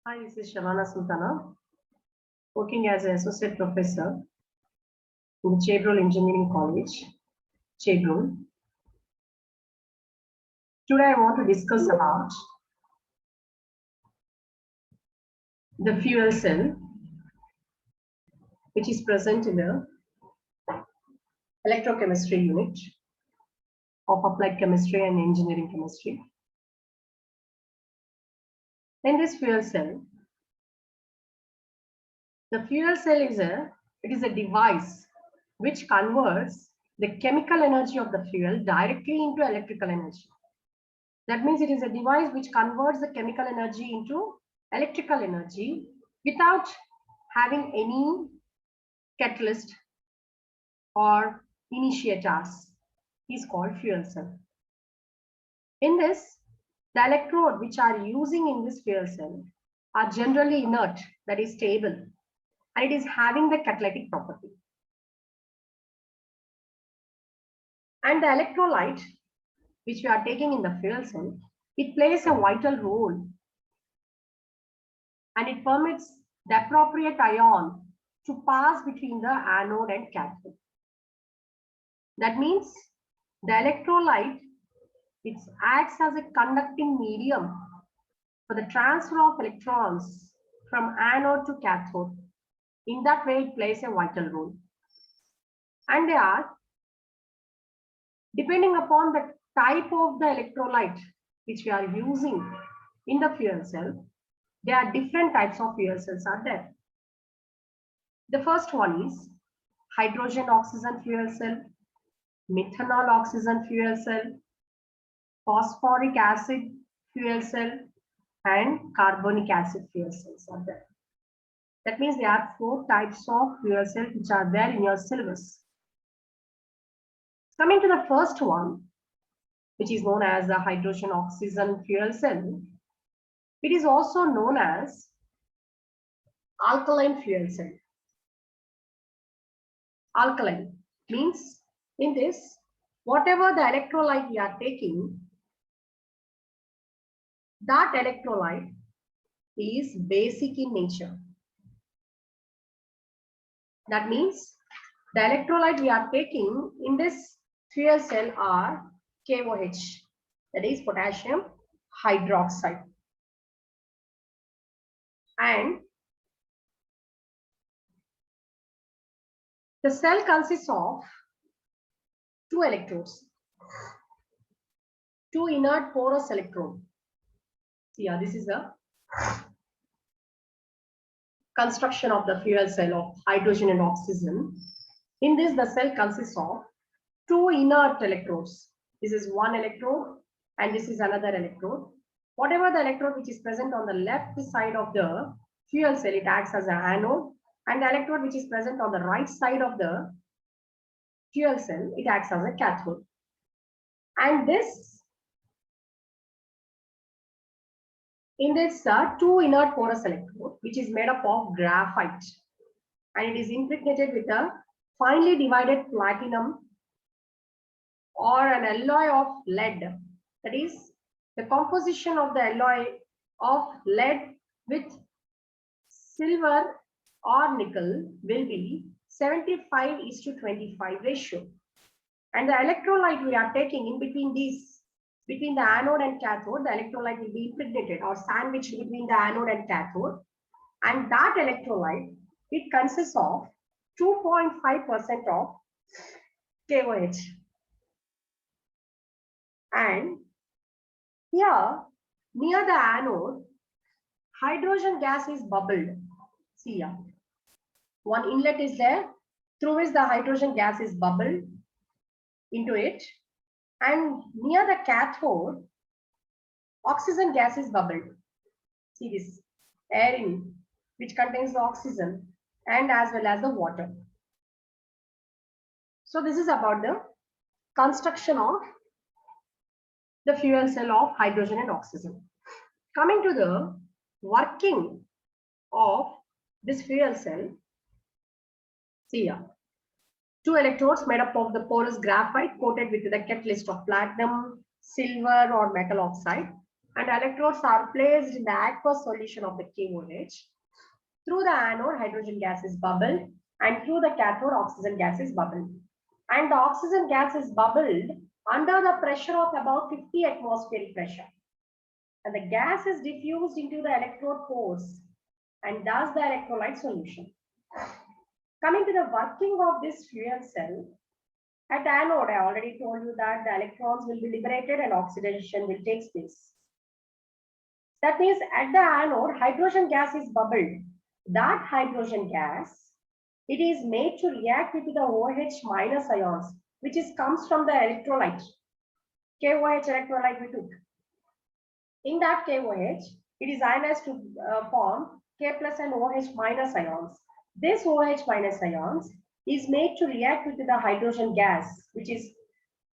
Hi, this is Shavana Sultana, working as an associate professor in the Chabrol Engineering College, Chabrol. Today I want to discuss about the fuel cell, which is present in the electrochemistry unit of applied chemistry and engineering chemistry. In this fuel cell, the fuel cell is a device which converts the chemical energy of the fuel directly into electrical energy. That means it is a device which converts the chemical energy into electrical energy without having any catalyst or initiators. Is called fuel cell. In this, the electrode which are using in this fuel cell are generally inert, that is stable, and it is having the catalytic property. And the electrolyte which we are taking in the fuel cell, it plays a vital role, and it permits the appropriate ion to pass between the anode and cathode. That means the electrolyte, it acts as a conducting medium for the transfer of electrons from anode to cathode. In that way, it plays a vital role. And they are, depending upon the type of the electrolyte which we are using in the fuel cell, there are different types of fuel cells are there. The first one is hydrogen oxygen fuel cell, methanol oxygen fuel cell, phosphoric acid fuel cell, and carbonic acid fuel cells are there. That means there are 4 types of fuel cells which are there in your syllabus. Coming to the first one, which is known as the hydrogen oxygen fuel cell, it is also known as alkaline fuel cell. Alkaline means in this, whatever the electrolyte we are taking, that electrolyte is basic in nature. That means the electrolyte we are taking in this fuel cell are KOH, that is potassium hydroxide. And the cell consists of 2 electrodes, 2 inert porous electrodes. Yeah, this is the construction of the fuel cell of hydrogen and oxygen. In this, the cell consists of 2 inert electrodes. This is one electrode and this is another electrode. Whatever the electrode which is present on the left side of the fuel cell, it acts as an anode, and the electrode which is present on the right side of the fuel cell, it acts as a cathode. And this, in this 2 inert porous electrode, which is made up of graphite, and it is impregnated with a finely divided platinum or an alloy of lead. That is, the composition of the alloy of lead with silver or nickel will be 75:25 ratio. And the electrolyte we are taking in between these, between the anode and cathode, the electrolyte will be impregnated or sandwiched between the anode and cathode. And that electrolyte, it consists of 2.5% of KOH. And here, near the anode, hydrogen gas is bubbled. See here, one inlet is there, through which the hydrogen gas is bubbled into it. And near the cathode, oxygen gas is bubbled. See this, air in, which contains the oxygen and as well as the water. So this is about the construction of the fuel cell of hydrogen and oxygen. Coming to the working of this fuel cell, see here, 2 electrodes made up of the porous graphite coated with the catalyst of platinum, silver or metal oxide. and electrodes are placed in the aqueous solution of the KOH. Through the anode, hydrogen gas is bubbled, and through the cathode, oxygen gas is bubbled. And the oxygen gas is bubbled under the pressure of about 50 atmospheric pressure. And the gas is diffused into the electrode pores and thus the electrolyte solution. Coming to the working of this fuel cell, at anode, I already told you that the electrons will be liberated and oxidation will take place. That means at the anode, hydrogen gas is bubbled. That hydrogen gas, it is made to react with the OH minus ions, which comes from the electrolyte. KOH electrolyte we took. In that KOH, it is ionized to form K plus and OH minus ions. This OH minus ions is made to react with the hydrogen gas, which is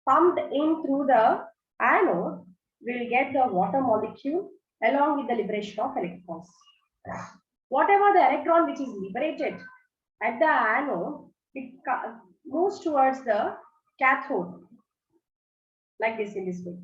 pumped in through the anode. We will get the water molecule along with the liberation of electrons. Whatever the electron which is liberated at the anode, it moves towards the cathode, like this in this way.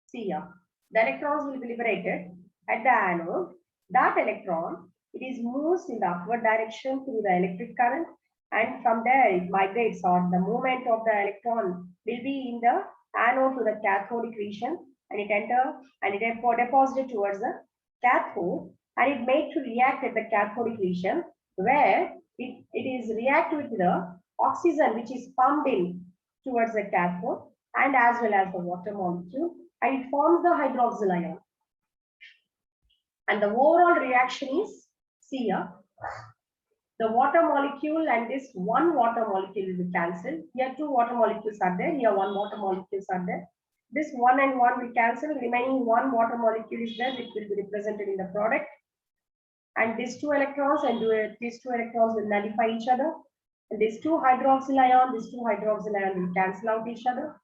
See here, the electrons will be liberated at the anode. That electron, it is moves in the upward direction through the electric current, and from there it migrates, or the movement of the electron will be in the anode to the cathodic region, and it enter and it is deposited towards the cathode, and it made to react at the cathodic region, where it is react with the oxygen which is pumped in towards the cathode, and as well as the water molecule, and it forms the hydroxyl ion. And the overall reaction is, see here, the water molecule and this one water molecule will be cancelled. Here two water molecules are there, here one water molecules are there. This one and one will cancel, remaining one water molecule is there, which will be represented in the product. And these two electrons and these two electrons will nullify each other. And these two hydroxyl ion will cancel out each other.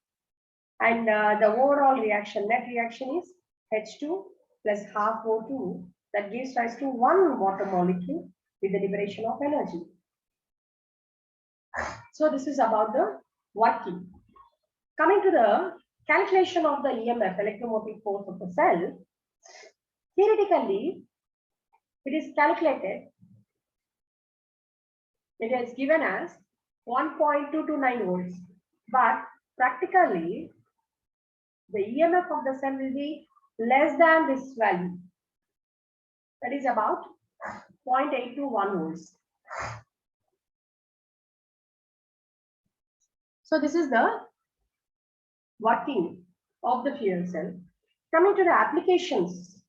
And the overall reaction, net reaction is H2 plus half O2, that gives rise to one water molecule with the liberation of energy. So this is about the working. Coming to the calculation of the EMF, electromotive force of the cell, theoretically, it is calculated, it is given as 1.229 volts, but practically, the EMF of the cell will be less than this value. That is about 0.821 volts. So this is the working of the fuel cell. Coming to the applications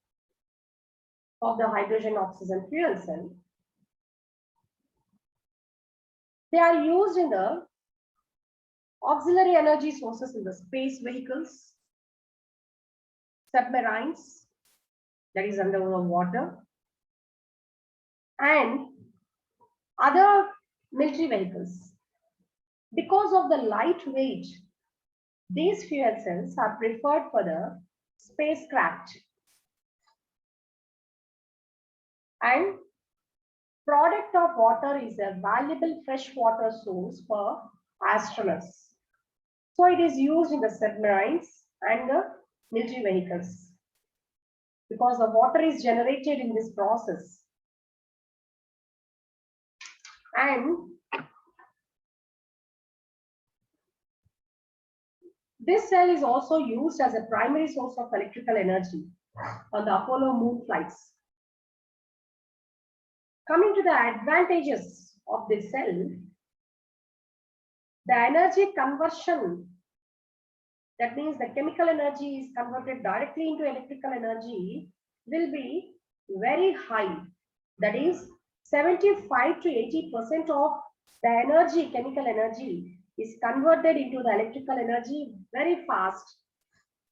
of the hydrogen oxygen fuel cell, they are used in the auxiliary energy sources in the space vehicles, submarines, that is under the water, and other military vehicles. Because of the light weight, these fuel cells are preferred for the spacecraft. And product of water is a valuable freshwater source for astronauts. So it is used in the submarines and the military vehicles, because the water is generated in this process. And this cell is also used as a primary source of electrical energy on the Apollo moon flights. Coming to the advantages of this cell, the energy conversion, that means the chemical energy is converted directly into electrical energy, will be very high. That is 75 to 80% of the energy, chemical energy, is converted into the electrical energy very fast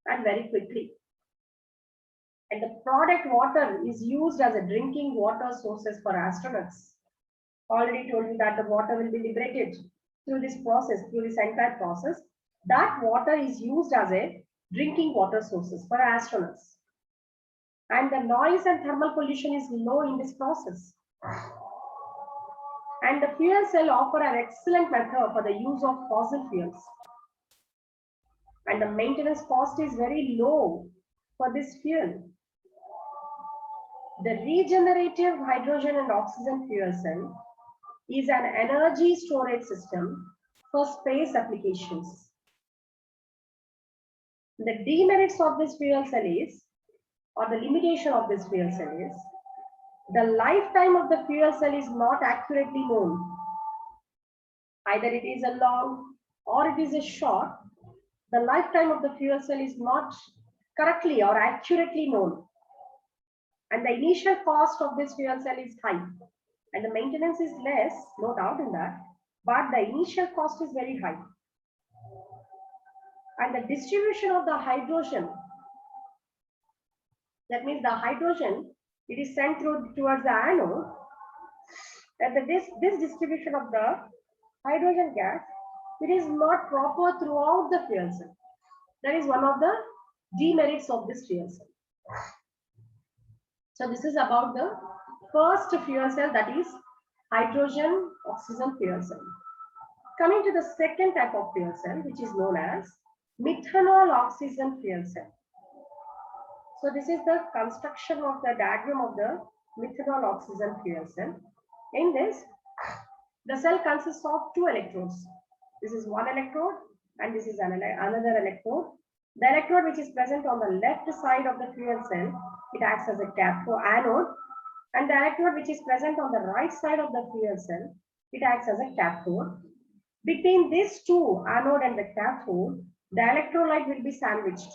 and very quickly. And the product water is used as a drinking water sources for astronauts. Already told you that the water will be liberated through this process, through this entire process. That water is used as a drinking water sources for astronauts. And the noise and thermal pollution is low in this process. And the fuel cell offer an excellent method for the use of fossil fuels. And the maintenance cost is very low for this fuel. The regenerative hydrogen and oxygen fuel cell is an energy storage system for space applications. The demerits of this fuel cell is, or the limitation of this fuel cell is, the lifetime of the fuel cell is not accurately known. Either it is a long or it is a short. The lifetime of the fuel cell is not correctly or accurately known. And the initial cost of this fuel cell is high. And the maintenance is less, no doubt in that. But the initial cost is very high. And the distribution of the hydrogen, that means the hydrogen, it is sent towards the anode. And this distribution of the hydrogen gas, it is not proper throughout the fuel cell. That is one of the demerits of this fuel cell. So this is about the first fuel cell, that is hydrogen oxygen fuel cell. Coming to the second type of fuel cell, which is known as methanol oxygen fuel cell. So this is the construction of the diagram of the methanol oxygen fuel cell. In this, the cell consists of two electrodes. This is one electrode and this is another electrode. The electrode which is present on the left side of the fuel cell, it acts as a anode, and the electrode which is present on the right side of the fuel cell, it acts as a cathode. Between these two, anode and the cathode, the electrolyte will be sandwiched.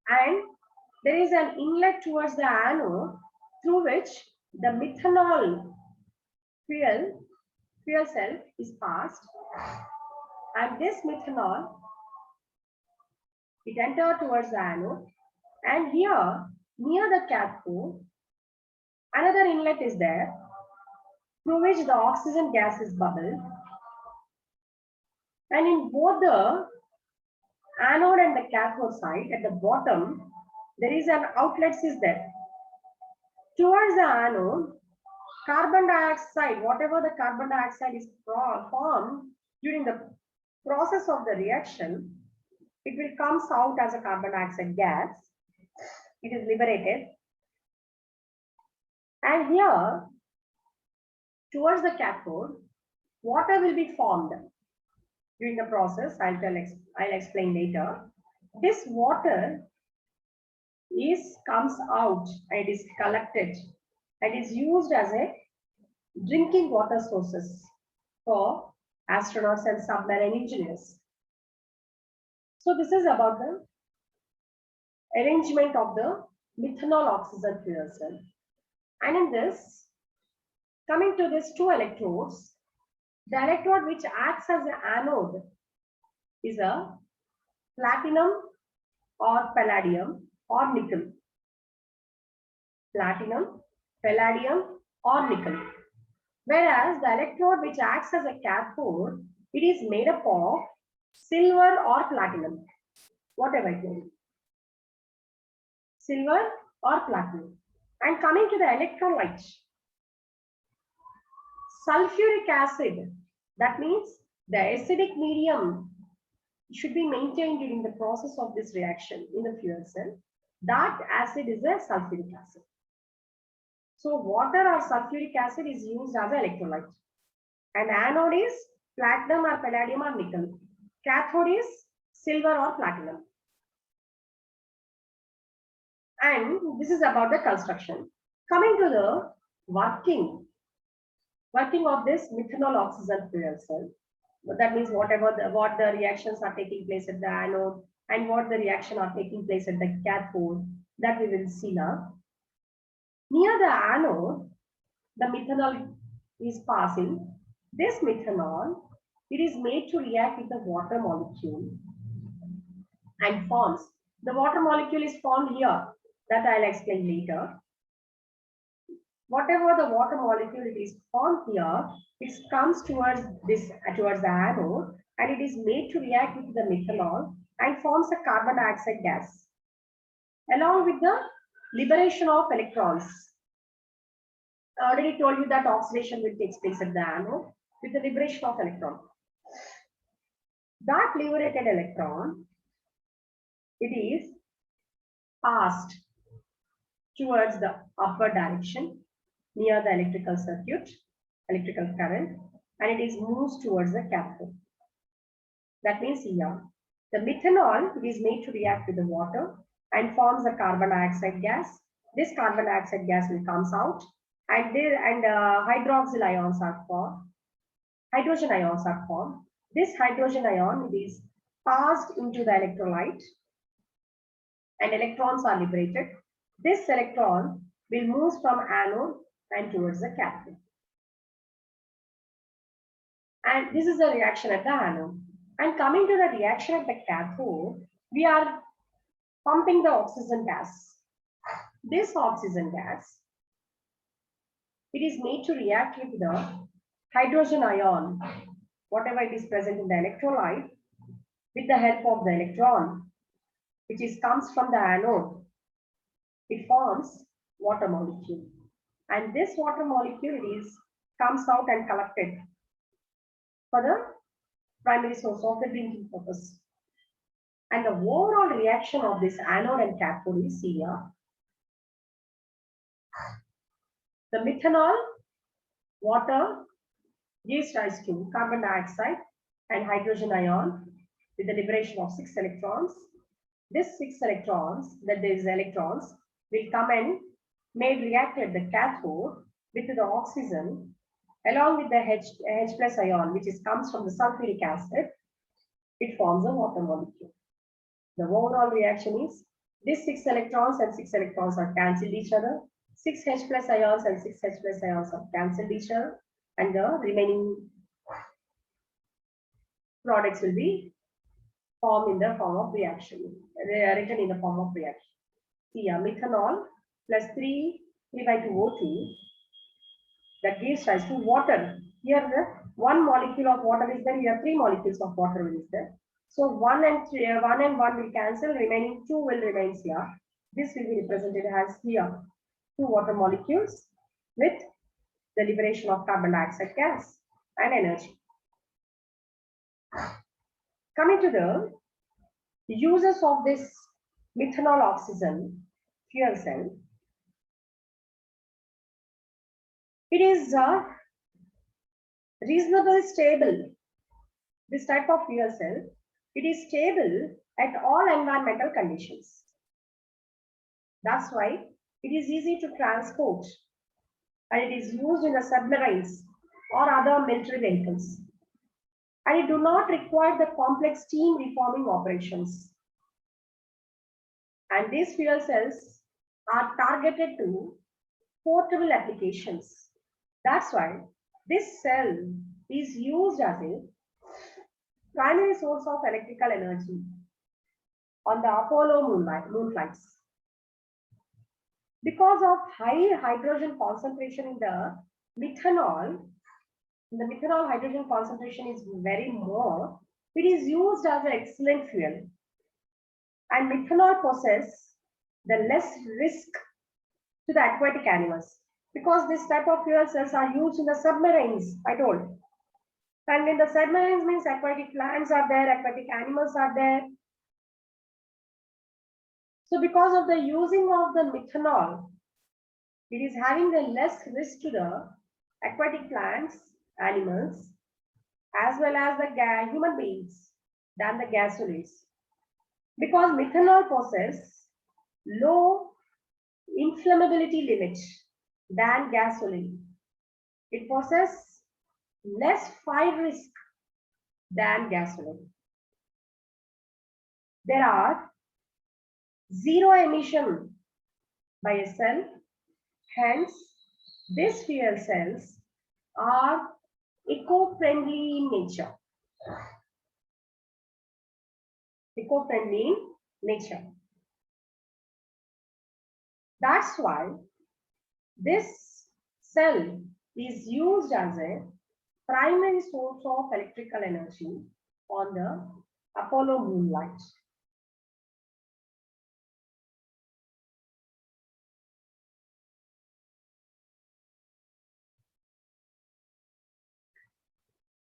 And there is an inlet towards the anode through which the methanol fuel cell is passed. And this methanol, it enters towards the anode. And here, near the cathode, another inlet is there, through which the oxygen gas is bubbled. And in both the anode and the cathode side, at the bottom, there is an outlet is there. Towards the anode, carbon dioxide, whatever the carbon dioxide is formed during the process of the reaction, it will come out as a carbon dioxide gas. It is liberated. And here, towards the cathode, water will be formed during the process. I'll explain later. This water comes out and is collected and is used as a drinking water sources for astronauts and submarine engineers. So this is about the arrangement of the methanol oxygen fuel cell. And in this, coming to these two electrodes, the electrode which acts as an anode is a platinum or palladium or nickel. Platinum, palladium or nickel. Whereas the electrode which acts as a cathode, it is made up of silver or platinum. Whatever it may be. Silver or platinum. And coming to the electrolyte, sulfuric acid, that means the acidic medium should be maintained during the process of this reaction in the fuel cell. That acid is a sulfuric acid. So water or sulfuric acid is used as an electrolyte. And anode is platinum or palladium or nickel. Cathode is silver or platinum. And this is about the construction. Coming to the working of this methanol oxygen fuel cell. That means what the reactions are taking place at the anode and what the reaction are taking place at the cathode, that we will see now. Near the anode, the methanol is passing. This methanol, it is made to react with the water molecule and forms. The water molecule is formed here, that I'll explain later. Whatever the water molecule it is formed here, it comes towards the anode and it is made to react with the methanol and forms a carbon dioxide gas, along with the liberation of electrons. I already told you that oxidation will take place at the anode with the liberation of electron. That liberated electron it is passed towards the upper direction near the electrical circuit, electrical current, and it is moves towards the cathode. That means here, the methanol is made to react with the water and forms a carbon dioxide gas. This carbon dioxide gas will comes out, and hydroxyl ions are formed. Hydrogen ions are formed. This hydrogen ion is passed into the electrolyte, and electrons are liberated. This electron will move from anode and towards the cathode. And this is the reaction at the anode. And coming to the reaction at the cathode, we are pumping the oxygen gas. This oxygen gas, it is made to react with the hydrogen ion, whatever it is present in the electrolyte, with the help of the electron, which comes from the anode. It forms water molecule. And this water molecule comes out and collected for the primary source of the drinking purpose. And the overall reaction of this anode and cathode is here. The methanol, water gives rise to carbon dioxide and hydrogen ion with the liberation of 6 electrons. This 6 electrons, will come and may react at the cathode with the oxygen along with the H plus ion, which comes from the sulfuric acid. It forms a water molecule. The overall reaction is these 6 electrons and 6 electrons are cancelled each other. 6 H plus ions and 6 H plus ions are cancelled each other, and the remaining products will be formed in the form of reaction. They are written in the form of reaction. See here, methanol plus 3 by 2 O2 that gives rise to water. Here the one molecule of water is there. Here 3 molecules of water is there. So 1 and 1 will cancel. Remaining 2 will remain here. This will be represented as here 2 water molecules with the liberation of carbon dioxide gas and energy. Coming to the uses of this methanol oxygen fuel cell, it is reasonably stable. This type of fuel cell, it is stable at all environmental conditions. That's why it is easy to transport, and it is used in the submarines or other military vehicles. And it do not require the complex steam reforming operations. And these fuel cells are targeted to portable applications. That's why this cell is used as a primary source of electrical energy on the Apollo moon flights. Because of high hydrogen concentration in the methanol hydrogen concentration is very more, it is used as an excellent fuel. And methanol possesses the less risk to the aquatic animals, because this type of fuel cells are used in the submarines, I told. And in the submarines means aquatic plants are there, aquatic animals are there. So because of the using of the methanol, it is having the less risk to the aquatic plants, animals, as well as the human beings than the gasolines. Because methanol possesses low inflammability limit than gasoline. It possesses less fire risk than gasoline. There are zero emission by a cell. Hence, these fuel cells are eco-friendly in nature. Eco-friendly in nature. That's why this cell is used as a primary source of electrical energy on the Apollo moonlight.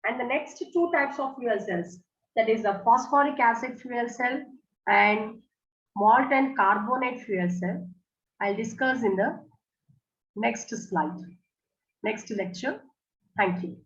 And the next 2 types of fuel cells, that is the phosphoric acid fuel cell and malt and carbonate fuel cell. I'll discuss in the next slide, next lecture. Thank you.